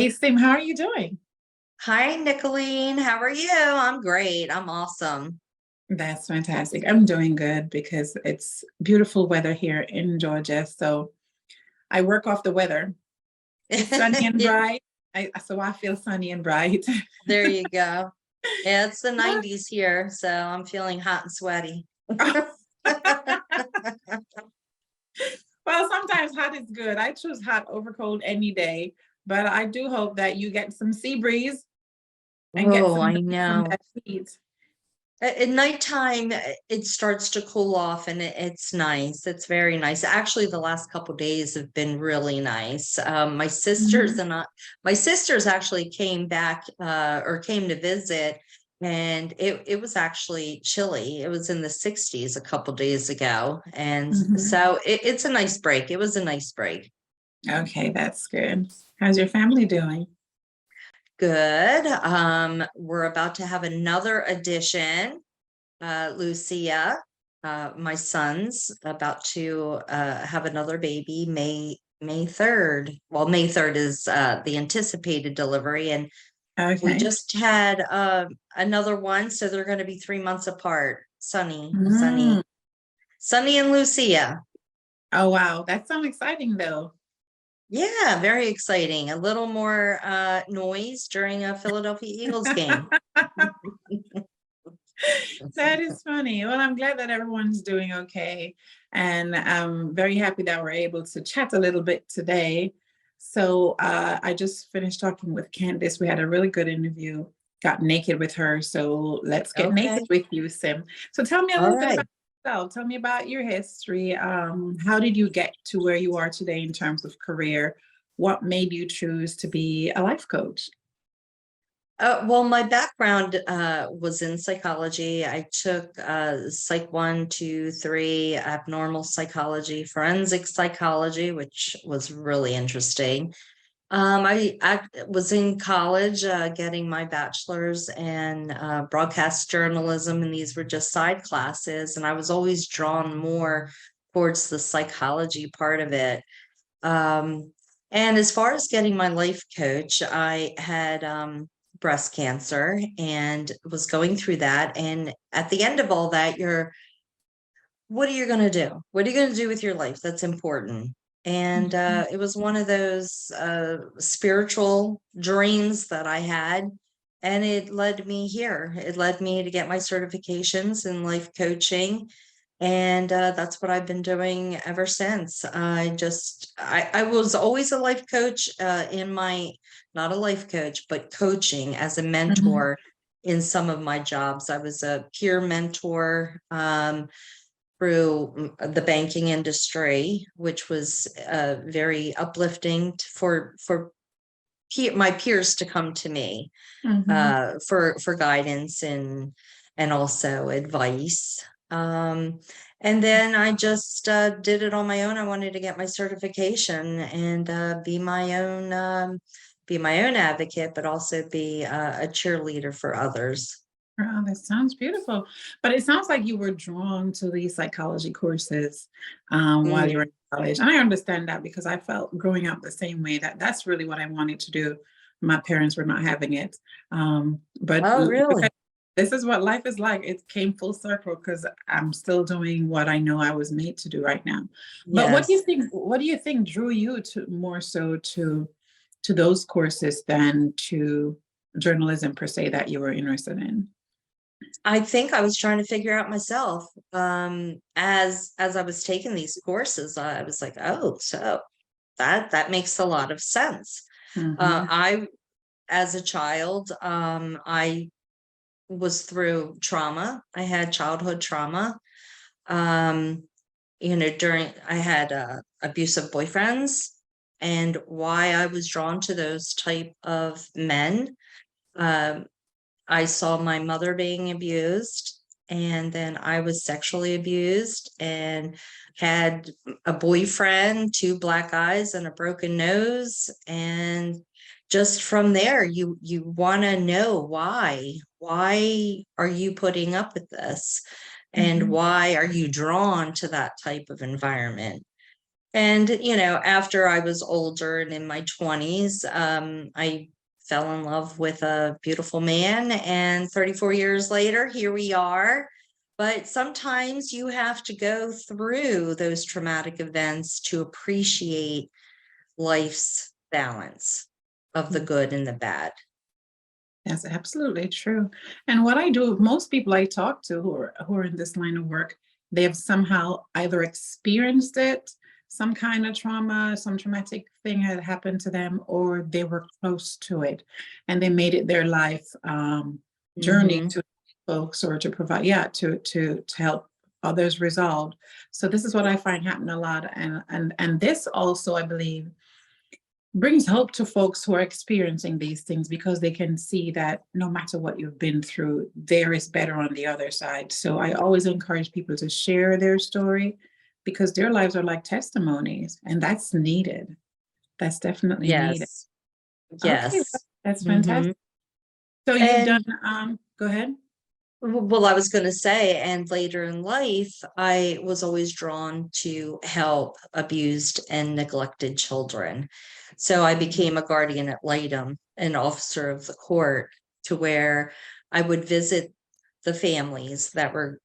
Hey, Sim, how are you doing? Hi, Nicolene. How are you? I'm great. I'm awesome. That's fantastic. I'm doing good because it's beautiful weather here in Georgia. So I work off the weather. It's sunny and bright. So I feel sunny and bright. There you go. Yeah, it's the 90s here, so I'm feeling hot and sweaty. Well, sometimes hot is good. I choose hot over cold any day, but I do hope that you get some sea breeze and get Oh, some I relief from know. that heat. At nighttime, it starts to cool off and it's nice. It's very nice. Actually, the last couple days have been really nice. Mhm. My sisters actually came back or came to visit, and it was actually chilly. It was in the 60s a couple days ago. And Mhm. so it's a nice break. It was a nice break. Okay, that's good. How's your family doing? Good. We're about to have another addition. Lucia, my son's about to have another baby May 3rd. Well, May 3rd is the anticipated delivery, and we Okay. just had another one, so they're going to be 3 months apart. Mm. Sunny and Lucia. Oh, wow. That sounds exciting, though. Yeah, very exciting. A little more noise during a Philadelphia Eagles game. That is funny. Well, I'm glad that everyone's doing okay. And I'm very happy that we're able to chat a little bit today. So I just finished talking with Candice. We had a really good interview, got naked with her. So let's get naked Okay. with you, Sim. So tell me a All little bit right. about yourself. Tell me about your history. How did you get to where you are today in terms of career? What made you choose to be a life coach? Well, my background was in psychology. I took Psych 1, 2, 3, abnormal psychology, forensic psychology, which was really interesting. I was in college getting my bachelor's in broadcast journalism, and these were just side classes. And I was always drawn more towards the psychology part of it. Um, and as far as getting my life coach, I had breast cancer and was going through that. And at the end of all that, what are you going to do? What are you going to do with your life? That's important. And Mhm. it was one of those spiritual dreams that I had. And it led me here. It led me to get my certifications in life coaching, and that's what I've been doing ever since. I was always a life coach in my, not a life coach, but coaching as a Mhm. mentor in some of my jobs. I was a peer mentor through the banking industry, which was very uplifting for my peers to come to me Mhm. for guidance and also advice. Um, and then I just did it on my own. I wanted to get my certification and be my own advocate, but also be a cheerleader for others. Oh, that sounds beautiful. But it sounds like you were drawn to these psychology courses while you were Mm. in college. And I understand that because I felt growing up the same way that that's really what I wanted to do. My parents were not having it. But Oh, look really? at, this is what life is like. It came full circle because I'm still doing what I know I was made to do right now. But Yes. what do you think drew you to more so to those courses than to journalism per se that you were interested in? I think I was trying to figure out myself. As I was taking these courses, I was like, oh, so that makes a lot of sense. Mhm. I as a child, I was through trauma. I had childhood trauma. Um, during I had abusive boyfriends, and why I was drawn to those type of men. Um, I saw my mother being abused, and then I was sexually abused and had a boyfriend, two black eyes, and a broken nose. And just from there, you want to know why. Why are you putting up with this? And Mhm. why are you drawn to that type of environment? And, after I was older and in my 20s, I fell in love with a beautiful man. And 34 years later, here we are. But sometimes you have to go through those traumatic events to appreciate life's balance of the good and the bad. That's absolutely true. And what I do, most people I talk to who are in this line of work, they have somehow either experienced it, some kind of trauma, some traumatic thing had happened to them, or they were close to it, and they made it their life journey Mhm. to folks or to provide, yeah, to help others resolve. So this is what I find happen a lot, and this also, I believe, brings hope to folks who are experiencing these things because they can see that no matter what you've been through, there is better on the other side. So I always encourage people to share their story because their lives are like testimonies, and that's needed. That's definitely needed. Yes. Okay, well, Yes. that's fantastic. Mhm. So you've done, And go ahead. well, I was going to say, and later in life, I was always drawn to help abused and neglected children. So I became a guardian ad litem, an officer of the court, to where I would visit the families that were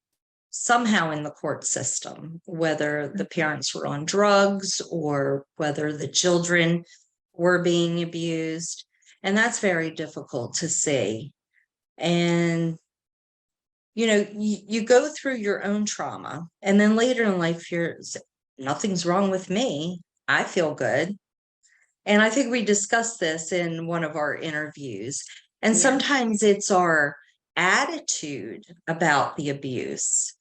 somehow in the court system, whether the parents were on drugs or whether the children were being abused. And that's very difficult to see. And you go through your own trauma, and then later in life, nothing's wrong with me. I feel good. And I think we discussed this in one of our interviews. And Yeah. sometimes it's our attitude about the abuse,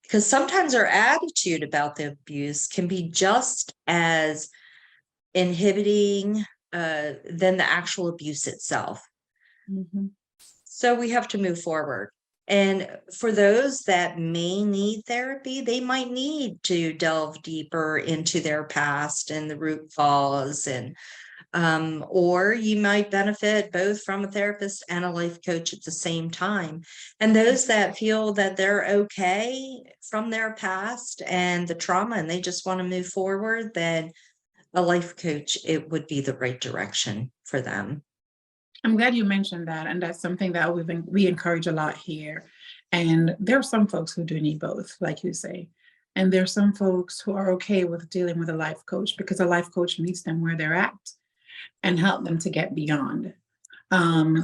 because sometimes our attitude about the abuse can be just as inhibiting than the actual abuse itself. Mhm. So we have to move forward. And for those that may need therapy, they might need to delve deeper into their past and the root cause, and or you might benefit both from a therapist and a life coach at the same time. And those that feel that they're okay from their past and the trauma and they just want to move forward, then a life coach, it would be the right direction for them. I'm glad you mentioned that, and that's something that we encourage a lot here. And there are some folks who do need both, like you say, and there's some folks who are okay with dealing with a life coach because a life coach meets them where they're at and help them to get beyond.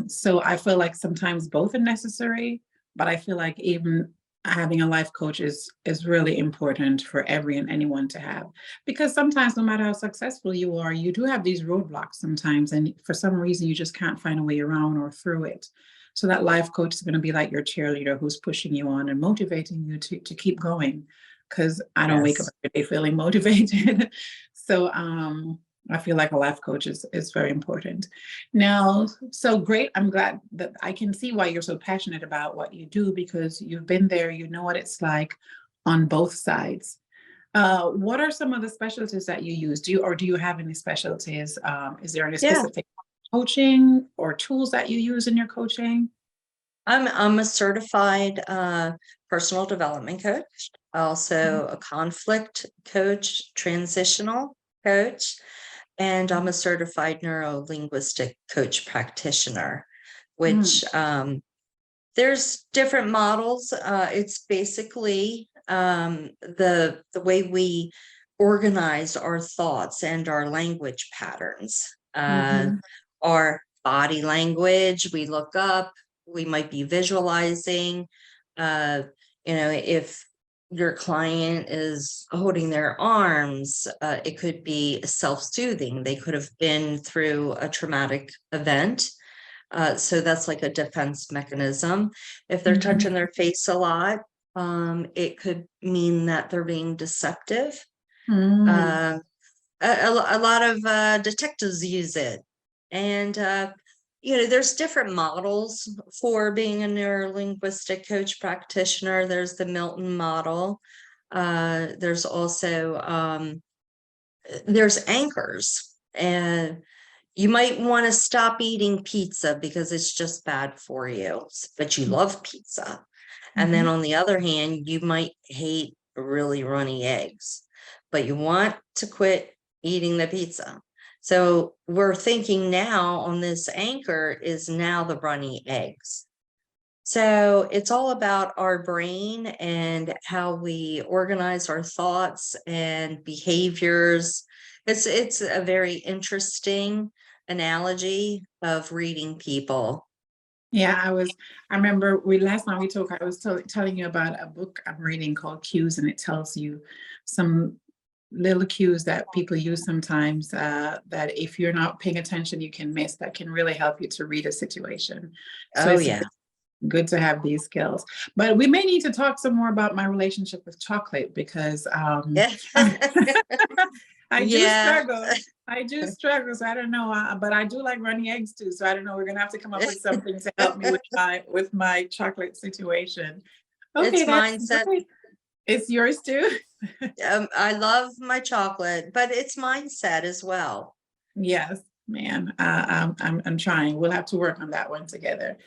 So I feel like sometimes both are necessary, but I feel like even having a life coach is really important for every and anyone to have, because sometimes no matter how successful you are, you do have these roadblocks sometimes, and for some reason you just can't find a way around or through it. So that life coach is going to be like your cheerleader who's pushing you on and motivating you to keep going, because I don't wake up Yes. every day feeling motivated. So I feel like a life coach is very important. Now, so great. I'm glad that I can see why you're so passionate about what you do because you've been there, you know what it's like on both sides. What are some of the specialties that you use? Do you have any specialties? Is there any Yeah. specific coaching or tools that you use in your coaching? I'm a certified personal development coach, also a conflict coach, transitional coach, and I'm a certified neuro linguistic coach practitioner, Mm, which there's different models. It's basically the way we organize our thoughts and our language patterns. mhm, Our body language, we look up, we might be visualizing. Uh, if your client is holding their arms, it could be self-soothing. They could have been through a traumatic event, so that's like a defense mechanism. If they're mhm, touching their face a lot, it could mean that they're being deceptive. mm, Uh, a lot of detectives use it. And, there's different models for being a neurolinguistic coach practitioner. There's the Milton model. There's also, there's anchors. And you might want to stop eating pizza because it's just bad for you, but you love pizza. And then mhm, on the other hand, you might hate really runny eggs, but you want to quit eating the pizza. So we're thinking now on this anchor is now the runny eggs. So it's all about our brain and how we organize our thoughts and behaviors. It's a very interesting analogy of reading people. Yeah, I remember last time we talked, I was telling you about a book I'm reading called Cues, and it tells you some little cues that people use sometimes, that if you're not paying attention, you can miss, that can really help you to read a situation. So Oh it's yeah. good to have these skills. But we may need to talk some more about my relationship with chocolate, because I do Yeah. struggle. I do struggle, so I don't know. But I do like runny eggs too, so I don't know. We're gonna have to come up with something to help me with my chocolate situation. It's Okay, that's mindset. great. It's yours too. I love my chocolate, but it's mindset as well. Yes, man. I'm trying. We'll have to work on that one together.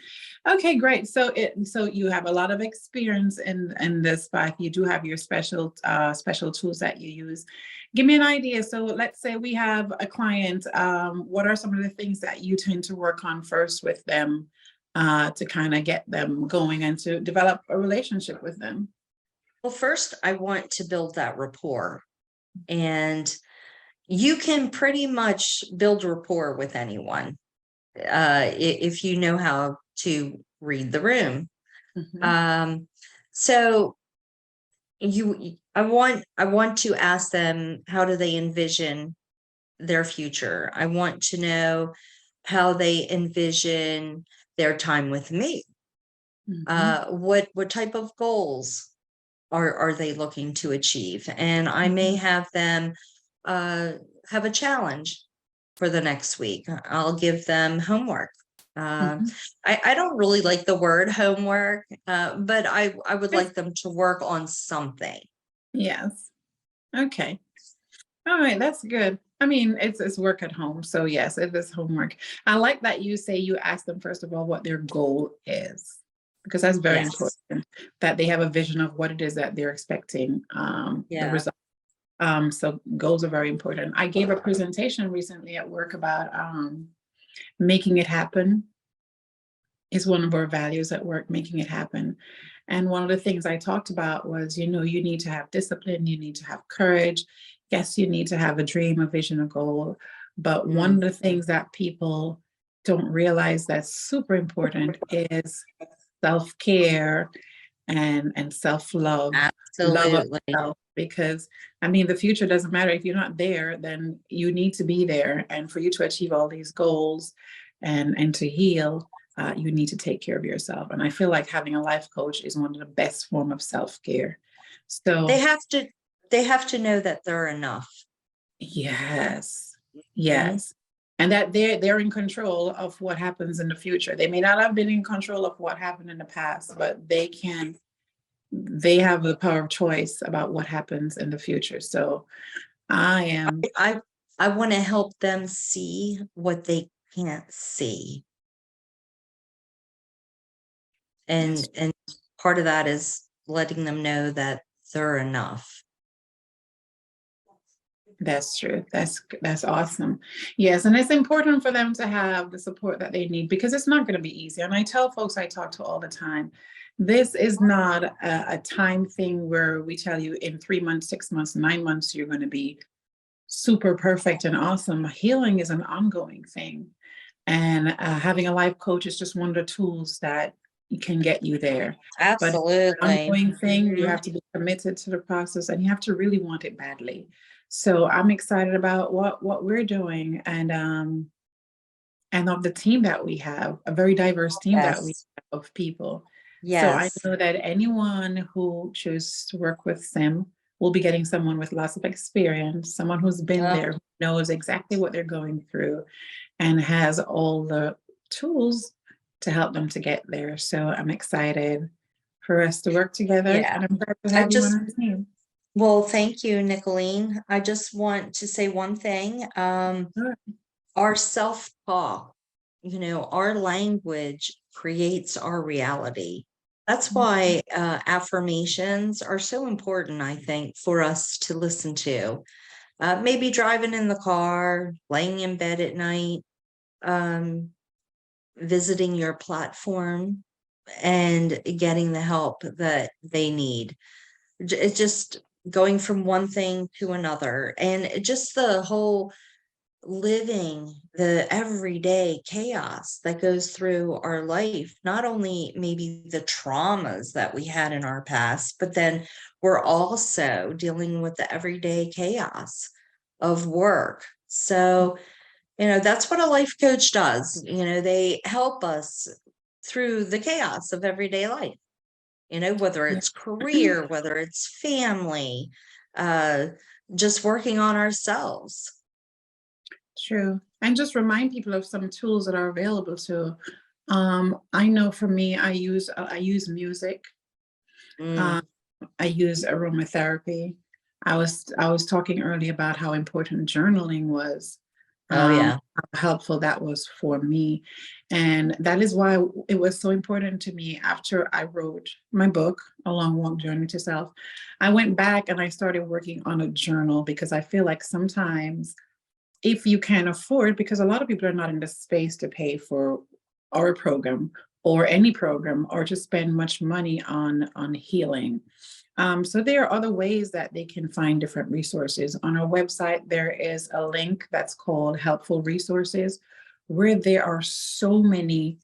Okay, great. So you have a lot of experience in this path. You do have your special tools that you use. Give me an idea. So let's say we have a client. What are some of the things that you tend to work on first with them, to kind of get them going and to develop a relationship with them? Well, first, I want to build that rapport. And you can pretty much build rapport with anyone if you know how to read the room. Mhm. Um, so I want to ask them, how do they envision their future? I want to know how they envision their time with me. Mhm. What type of goals are they looking to achieve? And I may Mhm. have them uh, have a challenge for the next week. I'll give them homework. Uh, Mhm. I don't really like the word homework, but I would Yes. like them to work on something. Yes. Okay. All right, that's good. I mean, it's work at home, so yes, it is homework. I like that you say you ask them first of all what their goal is, because that's very Yes. important, that they have a vision of what it is that they're expecting, the Yeah. result. So goals are very important. I gave a presentation recently at work about, making it happen is one of our values at work, making it happen. And one of the things I talked about was, you need to have discipline, you need to have courage. Yes, you need to have a dream, a vision, a goal. But one Mm, of the things that people don't realize that's super important is self-care and self-love, love of absolutely. self. Because I mean, the future doesn't matter if you're not there, then you need to be there. And for you to achieve all these goals and to heal, you need to take care of yourself. And I feel like having a life coach is one of the best form of self-care. They So have to they have to know that they're enough. yes, Mhm. yes. And that they're in control of what happens in the future. They may not have been in control of what happened in the past, but they have the power of choice about what happens in the future. So I am, I I want to help them see what they can't see. that's And part of that is letting them know that they're enough. that's true. That's awesome. Yes, and it's important for them to have the support that they need, because it's not going to be easy. And I tell folks I talk to all the time, this is not a time thing where we tell you in 3 months, 6 months, 9 months you're going to be super perfect and awesome. Healing is an ongoing thing. And having a life coach is just one of the tools that can get you there. But it's an Absolutely. ongoing thing. You Mhm. have to be committed to the process, and you have to really want it badly. So I'm excited about what we're doing, and of the team that we have, a very diverse team that we Yes. have of people. So I Yes. know that anyone who chooses to work with Sim will be getting someone with lots of experience, someone who's been Uh, there, who knows exactly what they're going through, and has all the tools to help them to get there. So I'm excited for us to work together, yeah. and I'm glad to I have you on just our team. Well, thank you, Nicolene. I just want to say one thing. Sure. Our self-talk, our language creates our reality. That's why affirmations are so important, I think, for us to listen to. Maybe driving in the car, laying in bed at night, um, visiting your platform, and getting the help that they need. It's just going from one thing to another, and just the whole living the everyday chaos that goes through our life, not only maybe the traumas that we had in our past, but then we're also dealing with the everyday chaos of work. So, that's what a life coach does. They help us through the chaos of everyday life, whether Yeah. it's career, whether it's family, uh, just working on ourselves. True. And just remind people of some tools that are available too. I know for me, I use music. Mm. Um, I use aromatherapy. I was talking earlier about how important journaling was, Oh, yeah. how helpful that was for me. And that is why it was so important to me after I wrote my book, A Long Walk Journey to Self. I went back and I started working on a journal because I feel like sometimes if you can afford, because a lot of people are not in the space to pay for our program or any program or to spend much money on healing. So there are other ways that they can find different resources. On our website, there is a link that's called Helpful Resources, where there are so many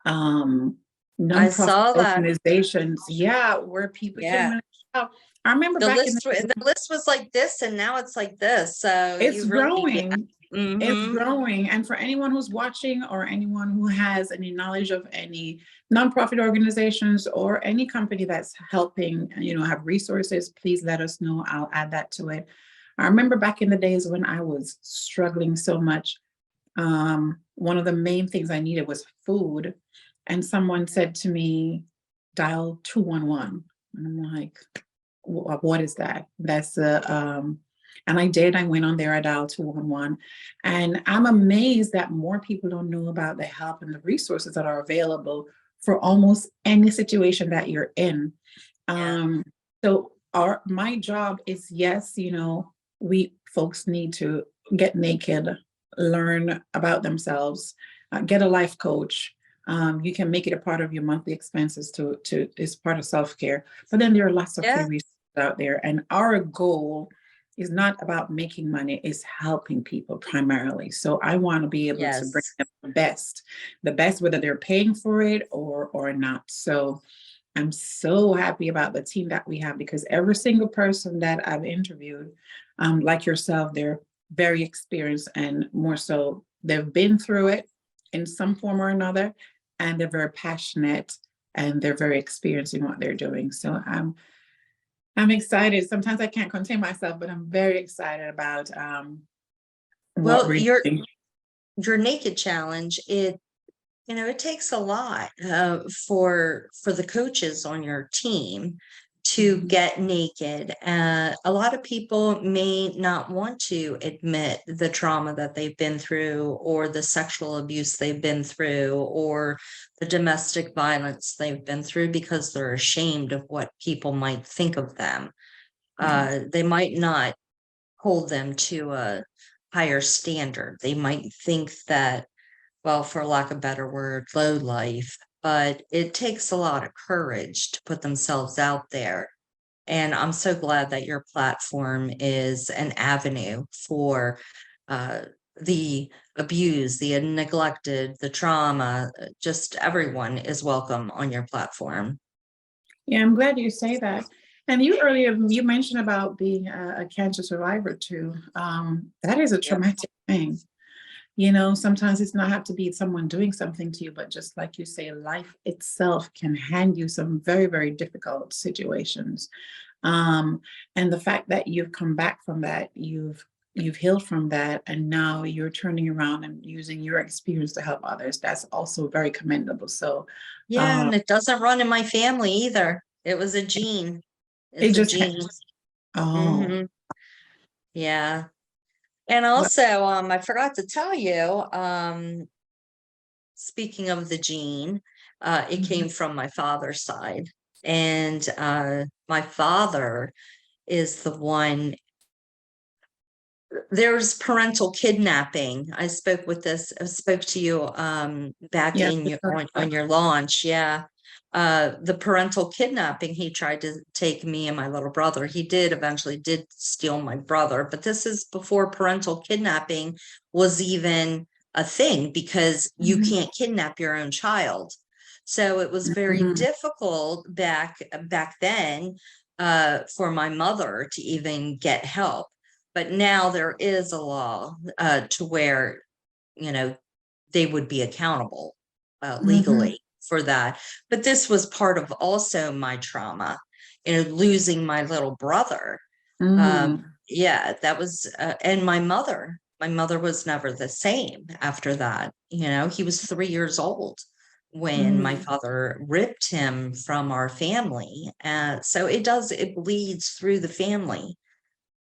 um, I nonprofit saw that. organizations, yeah, where people can Yeah. really help. I remember The back in the list the list was like this, and now it's like this. So it's you really, yeah. growing. It's Mm-hmm. growing. And for anyone who's watching or anyone who has any knowledge of any nonprofit organizations or any company that's helping, have resources, please let us know. I'll add that to it. I remember back in the days when I was struggling so much. One of the main things I needed was food. And someone said to me, dial 211. And I'm like, what is that? That's and I did. I went on there, I dialed 211. And I'm amazed that more people don't know about the help and the resources that are available for almost any situation that you're in. Yeah. So my job is, yes, we folks need to get naked, learn about themselves, get a life coach. You can make it a part of your monthly expenses to is part of self-care. But then there are lots of free Yeah. resources out there. And our goal is not about making money, it's helping people primarily. So I want to be able to bring Yes. them the best, whether they're paying for it or not. So I'm so happy about the team that we have because every single person that I've interviewed, like yourself, they're very experienced and more so they've been through it in some form or another, and they're very passionate and they're very experienced in what they're doing. So I'm excited. Sometimes I can't contain myself, but I'm very excited about what Well, we're doing. your naked challenge, it takes a lot for the coaches on your team to Mhm. get naked. A lot of people may not want to admit the trauma that they've been through, or the sexual abuse they've been through, or the domestic violence they've been through, because they're ashamed of what people might think of them. Yeah. They might not hold them to a higher standard. They might think that, well, for lack of a better word, low life, but it takes a lot of courage to put themselves out there. And I'm so glad that your platform is an avenue for uh, the abused, the neglected, the trauma. Just everyone is welcome on your platform. Yeah, I'm glad you say that. And you mentioned about being a cancer survivor too. That is a Yep. traumatic thing. Sometimes it's not have to be someone doing something to you, but just like you say, life itself can hand you some very, very difficult situations. Um, and the fact that you've come back from that, you've healed from that, and now you're turning around and using your experience to help others. That's also very commendable. So Yeah, uh, and it doesn't run in my family either. It was a gene. it It's a just, gene. oh, Hmm. Yeah. And well, also, I forgot to tell you, speaking of the gene, It came from my father's side. And my father is the one. There's parental kidnapping. I spoke to you back Yeah. in on your launch. Yeah. The parental kidnapping, he tried to take me and my little brother. He did eventually did steal my brother, but this is before parental kidnapping was even a thing, because you Mhm. can't kidnap your own child. So it was very Mhm. difficult back then for my mother to even get help. But now there is a law to where, you know, they would be accountable Mhm. legally for that. But this was part of also my trauma, losing my little brother. Mm. Yeah, that was, and my mother was never the same after that. He was 3 years old when my Mm. father ripped him from our family. So it bleeds through the family.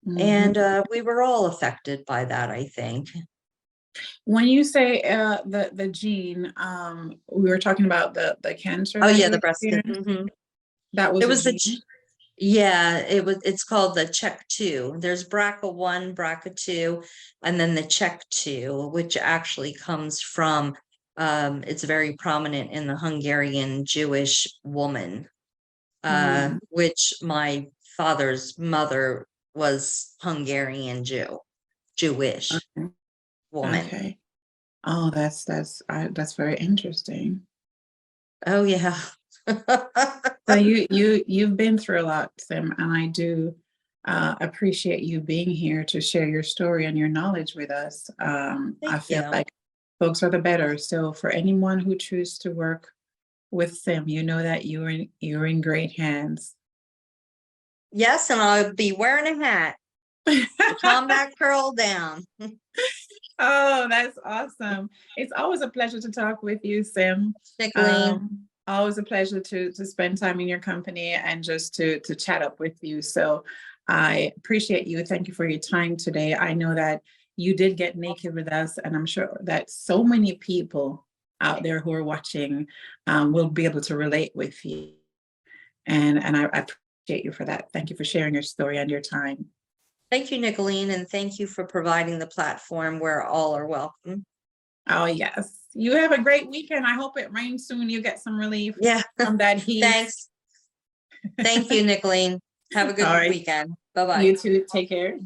Mhm. And we were all affected by that, I think. When you say the gene, we were talking about the cancer Oh that yeah, you the breast experienced. cancer. That It was a was gene. yeah, it's called the check 2. There's BRCA1, BRCA2, and then the check 2, which actually comes from it's very prominent in the Hungarian Jewish woman, Mm. which my father's mother was Hungarian Jewish Okay. woman. Okay. Oh, that's very interesting. Oh yeah. So you've been through a lot, Sim, and I do appreciate you being here to share your story and your knowledge with us. I Thank feel you. like folks are the better. So for anyone who chooses to work with Sim, you know that you're in great hands. Yes, and I'll be wearing a hat. The combat curl down. Oh, that's awesome. It's always a pleasure to talk with you, Sim. Nicolene. Always a pleasure to spend time in your company and just to chat up with you. So I appreciate you. Thank you for your time today. I know that you did get naked with us, and I'm sure that so many people out there who are watching will be able to relate with you. And I appreciate you for that. Thank you for sharing your story and your time. Thank you, Nicolene, and thank you for providing the platform where all are welcome. Oh, yes. You have a great weekend. I hope it rains soon. You get some relief Yeah. from that heat. Thanks. Thank you, Nicolene. Have a All good right. weekend. Bye-bye. You too. Take care.